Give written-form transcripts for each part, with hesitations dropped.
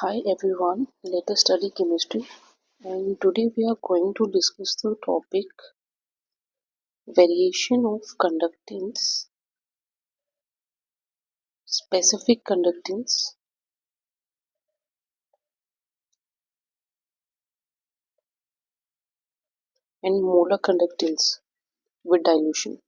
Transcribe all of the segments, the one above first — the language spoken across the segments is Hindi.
Hi everyone, let us study chemistry, and today we are going to discuss the topic variation of conductance, specific conductance, and molar conductance with dilution.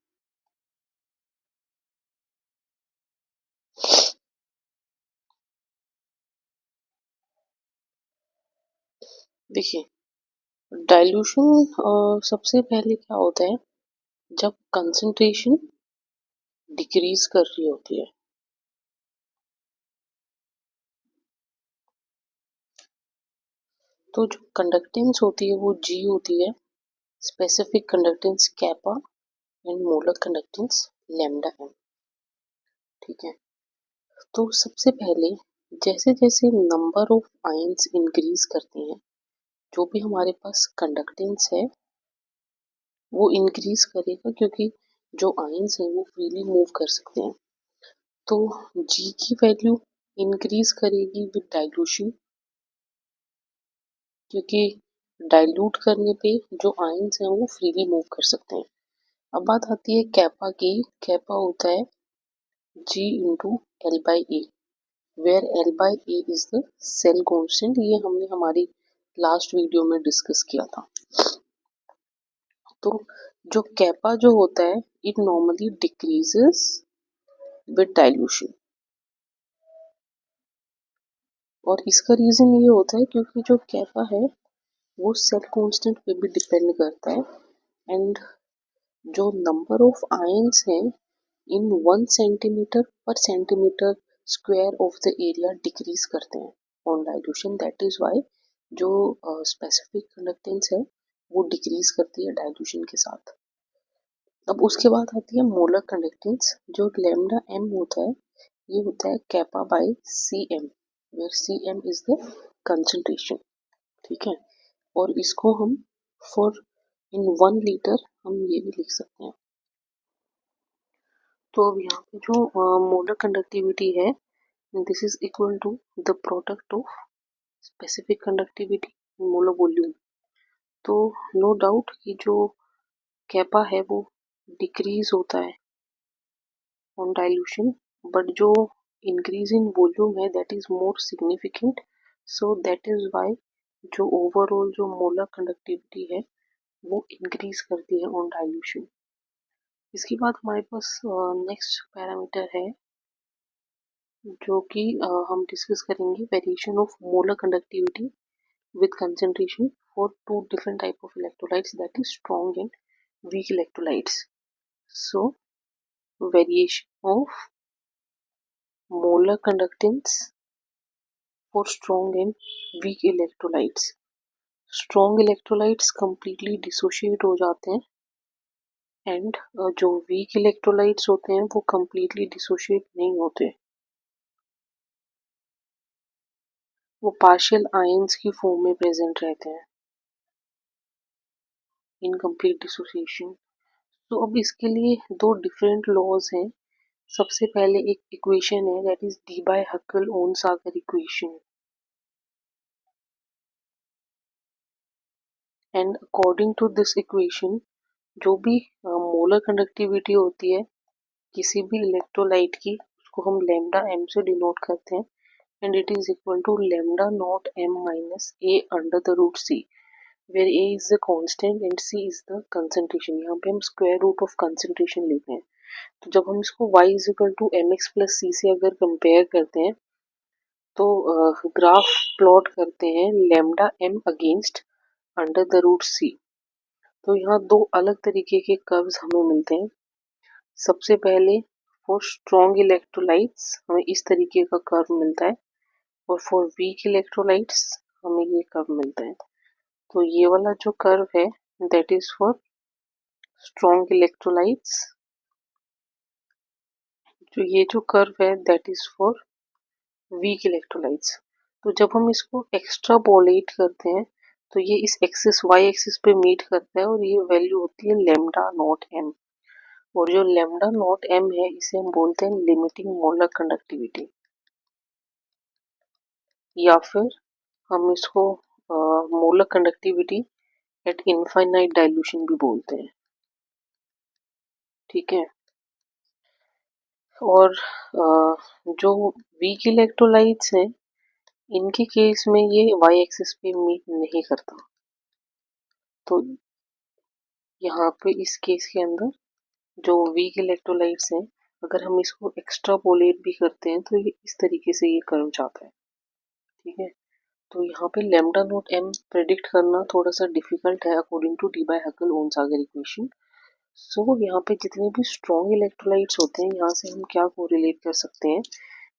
देखिए, डाइल्यूशन सबसे पहले क्या होता है जब कंसंट्रेशन डिक्रीज कर रही होती है। तो जो कंडक्टेंस होती है वो G होती है, specific conductance kappa and molar conductance lambda M. ठीक है, तो सबसे पहले जैसे जैसे नंबर ऑफ आयंस इंक्रीज करते हैं, जो भी हमारे पास कंडक्टेंस है वो इंक्रीज करेगा, क्योंकि जो आयंस हैं वो फ्रीली मूव कर सकते हैं। तो G की वैल्यू इंक्रीज करेगी विद डाइल्यूशन, क्योंकि डाइल्यूट करने पे जो आयंस हैं वो फ्रीली मूव कर सकते हैं। अब बात आती है कैपा की। कैपा होता है G into L by A, where L by A is the cell constant. ये हमने हमारी लास्ट वीडियो में डिस्कस किया था। तो जो कैपा जो होता है it normally decreases with dilution, और इसका रीजन ये होता है क्योंकि जो कैपा है वो सेल कांस्टेंट पे भी डिपेंड करता है, एंड जो नंबर ऑफ आयंस हैं इन 1 सेंटीमीटर पर centimetre square of the area decrease करते हैं on dilution. That is why जो स्पेसिफिक कंडक्टेंस है वो डिक्रीज करती है डाइल्यूशन के साथ। अब उसके बाद आती है मोलर कंडक्टेंस। जो लैम्डा एम होता है ये होता है kappa by C M, where C M is the concentration. ठीक है, और इसको हम फॉर इन 1 लीटर हम ये भी लिख सकते हैं। तो अब यहाँ पे जो मोलर कंडक्टिविटी है, this is equal to the product of specific conductivity molar volume. तो नो डाउट कि जो कैपा है वो डिक्रीज होता है ऑन डाइल्यूशन, बट जो इंक्रीज इन वॉल्यूम है that is more significant. So that is why जो ओवरऑल जो मोलर कंडक्टिविटी है वो इंक्रीज करती है ऑन डाइल्यूशन। इसके बाद हमारे पास नेक्स्ट पैरामीटर है जो कि हम डिस्कस करेंगे, variation of molar conductivity with concentration for two different type of electrolytes, that is strong and weak electrolytes. So variation of molar conductance for strong and weak electrolytes. Strong electrolytes completely dissociate हो जाते हैं, एंड जो weak electrolytes होते हैं वो completely dissociate नहीं होते, वो partial ions की फॉर्म में प्रेजेंट रहते हैं, इनकम्प्लीट डिसोसिएशन। तो अब इसके लिए दो डिफरेंट लॉज हैं। सबसे पहले एक इक्वेशन है that is Debye Huckel Onsager equation, and according to this equation जो भी मोलर कंडक्टिविटी होती है किसी भी इलेक्ट्रोलाइट की उसको हम लैम्डा एम से डिनोट करते हैं, and it is equal to lambda naught M minus A under the root C, where A is the constant and C is the concentration. यहाँ पे हम स्क्वायर रूट ऑफ कंसंट्रेशन लेते हैं। तो जब हम इसको y is equal to m x plus c से अगर कंपेयर करते हैं तो ग्राफ प्लॉट करते हैं lambda m against under the root c, तो यहाँ दो अलग तरीके के कर्व्स हमें मिलते हैं। सबसे पहले फॉर स्ट्रॉन्ग इलेक्ट्रोलाइट्स हमें इस तरीके का कर्व मिलता है, और फॉर वीक इलेक्ट्रोलाइट्स हमें ये कर्व मिलता है। तो ये वाला जो कर्व है that is for strong electrolytes, जो ये जो कर्व है that is for weak electrolytes. तो जब हम इसको एक्स्ट्रापोलेट करते हैं तो ये इस एक्सिस वाई एक्सिस पे मीट करता है, और ये वैल्यू होती है लैम्डा नॉट एम, और जो लैम्डा नॉट एम है इसे हम बोलते हैं लिमिटिंग मोलर कंडक्टिविटी। या फिर हम इसको molar conductivity eight infinite dilution भी बोलते हैं। ठीक है। और जो वीक इलेक्ट्रोलाइट्स हैं इनके केस में ये वाई एक्सिस पे मीट नहीं करता। तो यहाँ पे इस केस के अंदर जो वीक इलेक्ट्रोलाइट्स हैं अगर हम इसको एक्स्ट्रापोलेट भी करते हैं तो ये इस तरीके से ये कर्व जाता है। ठीक है। तो यहाँ पे लैम्डा नॉट एम प्रेडिक्ट करना थोड़ा सा डिफिकल्ट है according to Debye Huckel Onsager equation. So यहाँ पे जितने भी स्ट्रॉन्ग इलेक्ट्रोलाइट्स होते हैं यहाँ से हम क्या कोरिलेट कर सकते हैं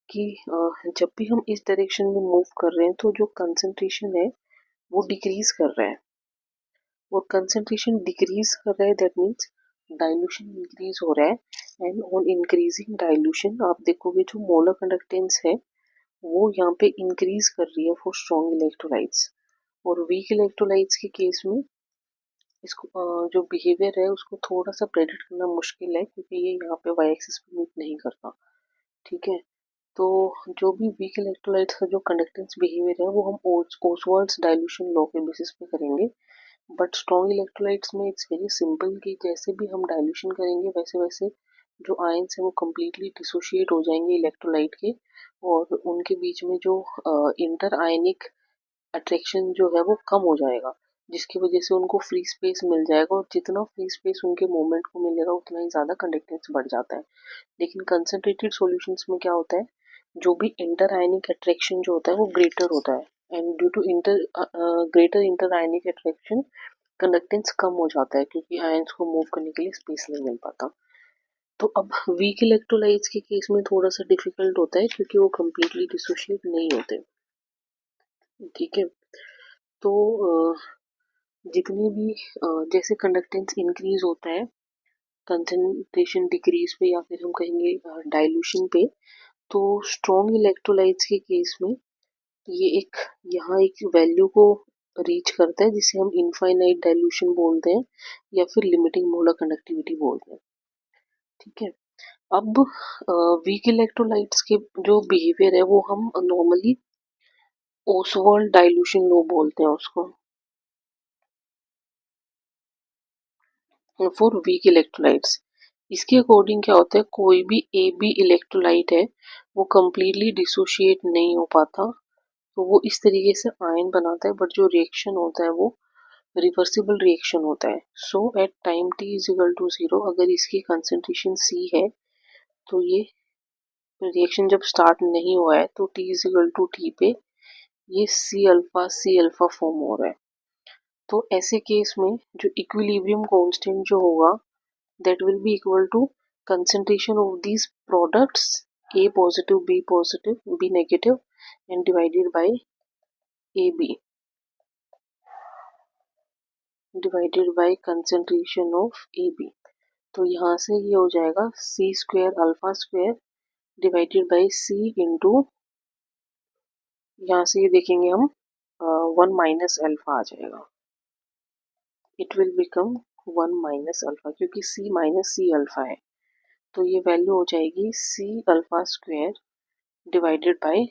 कि जब भी हम इस डायरेक्शन में मूव कर रहे हैं तो जो कंसंट्रेशन है वो डिक्रीज कर रहा है, और कंसंट्रेशन डिक्रीज कर रहा है दैट मीन्स डाइल्यूशन इंक्रीज हो रहा है। एंड ऑन इंक्रीजिंग डाइल्यूशन आप देखोगे जो मोलर कंडक्टेंस है वो यहाँ पे इंक्रीज कर रही है फॉर स्ट्रॉन्ग इलेक्ट्रोलाइट्स। और वीक इलेक्ट्रोलाइट्स के केस में इसको जो बिहेवियर है उसको थोड़ा सा प्रेडिक्ट करना मुश्किल है क्योंकि ये यहाँ पे वाई एक्सिस पे मीट नहीं करता। ठीक है। तो जो भी वीक इलेक्ट्रोलाइट्स का जो कंडक्टेंस बिहेवियर है वो हम ओसवाल्ड्स डाइल्यूशन लॉ के बेसिस पे करेंगे। बट स्ट्रॉन्ग इलेक्ट्रोलाइट्स में इट्स वेरी सिंपल कि जैसे भी हम डाइल्यूशन करेंगे वैसे वैसे जो आयंस है वो कम्प्लीटली डिसोशिएट हो जाएंगे इलेक्ट्रोलाइट के, और उनके बीच में जो इंटर आयनिक अट्रैक्शन जो है वो कम हो जाएगा, जिसकी वजह से उनको फ्री स्पेस मिल जाएगा, और जितना फ्री स्पेस उनके मूवमेंट को मिलेगा उतना ही ज़्यादा कंडक्टेंस बढ़ जाता है। लेकिन कंसनट्रेटेड सॉल्यूशंस में क्या होता है, जो भी इंटर आयनिक अट्रैक्शन जो होता है वो ग्रेटर होता है, and due to greater interionic attraction conductance कम हो जाता है क्योंकि आयंस को मूव करने के लिए स्पेस नहीं मिल पाता। तो अब वीक इलेक्ट्रोलाइट्स के केस में थोड़ा सा डिफिकल्ट होता है क्योंकि वो कम्प्लीटली डिसोशिएट नहीं होते। ठीक है। तो जितनी भी जैसे कंडक्टेंस इंक्रीज होता है कंसंट्रेशन डिक्रीज पे या फिर हम कहेंगे डाइल्यूशन पे, तो स्ट्रॉन्ग इलेक्ट्रोलाइट्स के केस में ये एक यहाँ एक वैल्यू को रीच करता है जिसे हम इनफाइनाइट डाइल्यूशन बोलते हैं या फिर लिमिटिंग मोलर कंडक्टिविटी बोलते हैं। ठीक है। अब वीक इलेक्ट्रोलाइट्स के जो बिहेवियर है वो हम नॉर्मली ओसवाल्ड डाइल्यूशन लो बोलते हैं उसको, फॉर वीक इलेक्ट्रोलाइट्स। इसके अकॉर्डिंग क्या होता है, कोई भी ए बी इलेक्ट्रोलाइट है वो कम्प्लीटली डिसोशिएट नहीं हो पाता, तो वो इस तरीके से आयन बनाता है, बट जो रिएक्शन होता है वो रिवर्सिबल रिएक्शन होता है। So at time t is equal to 0 अगर इसकी कंसेंट्रेशन सी है तो ये रिएक्शन जब स्टार्ट नहीं हुआ है तो T is equal to T पे ये सी अल्फा फॉर्म हो रहा है। तो ऐसे केस में जो इक्विलिब्रियम कांस्टेंट जो होगा that will be equal to concentration of these products A positive, B negative and divided by AB divided by concentration of AB। तो यहाँ से ये हो जाएगा C square alpha square divided by C into, यहाँ से ये देखेंगे हम 1 - अल्फा आ जाएगा, इट विल बिकम 1 - अल्फा क्योंकि C अल्फा है, तो ये वैल्यू हो जाएगी C alpha square divided by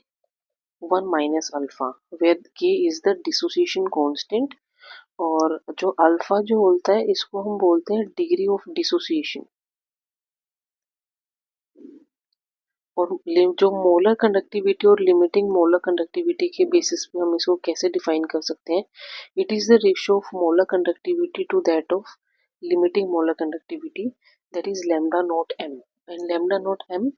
1 - alpha where K is the dissociation constant, और जो अल्फा जो होता है इसको हम बोलते हैं डिग्री ऑफ डिसोसिएशन। और जो मोलर कंडक्टिविटी और लिमिटिंग मोलर कंडक्टिविटी के बेसिस पे हम इसको कैसे डिफाइन कर सकते हैं, it is the ratio of molar conductivity to that of limiting molar conductivity, that is lambda naught M, and lambda naught M